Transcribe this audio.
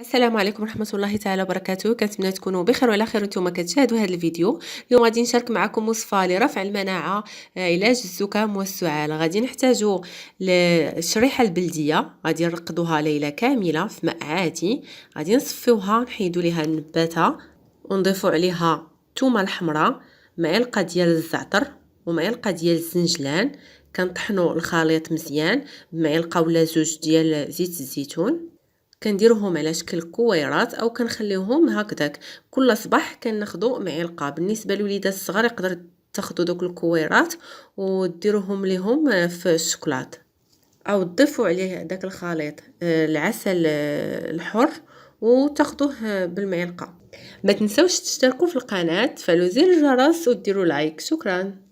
السلام عليكم ورحمة الله تعالى وبركاته. كنتمنى تكونوا بخير وعلى خير وانتم كتشاهدوا هذا الفيديو. اليوم غادي نشارك معكم وصفة لرفع المناعة، علاج الزكام والسعال. غادي نحتاجوا للشريحة البلدية، غادي نرقدوها ليلة كاملة في ماء عادي، غادي نصفيوها، نحيدوا ليها النباتة ونضيفوا عليها الثومة الحمراء، معلقة ديال الزعتر ومعلقة ديال الزنجلان. كنطحنوا الخليط مزيان بمعلقة ولا زوج ديال زيت الزيتون، كنديروهم على شكل كويرات او كنخليوهم هكذاك. كل صباح كناخذوا معلقه. بالنسبه للوليدات الصغار يقدر تاخذوا دوك الكويرات وديروهم ليهم في الشوكولات، او تضيفوا عليه داك الخليط العسل الحر وتاخذوه بالمعلقه. ما تنسوش تشتركوا في القناه، تفعلوا زر الجرس وديروا لايك. شكرا.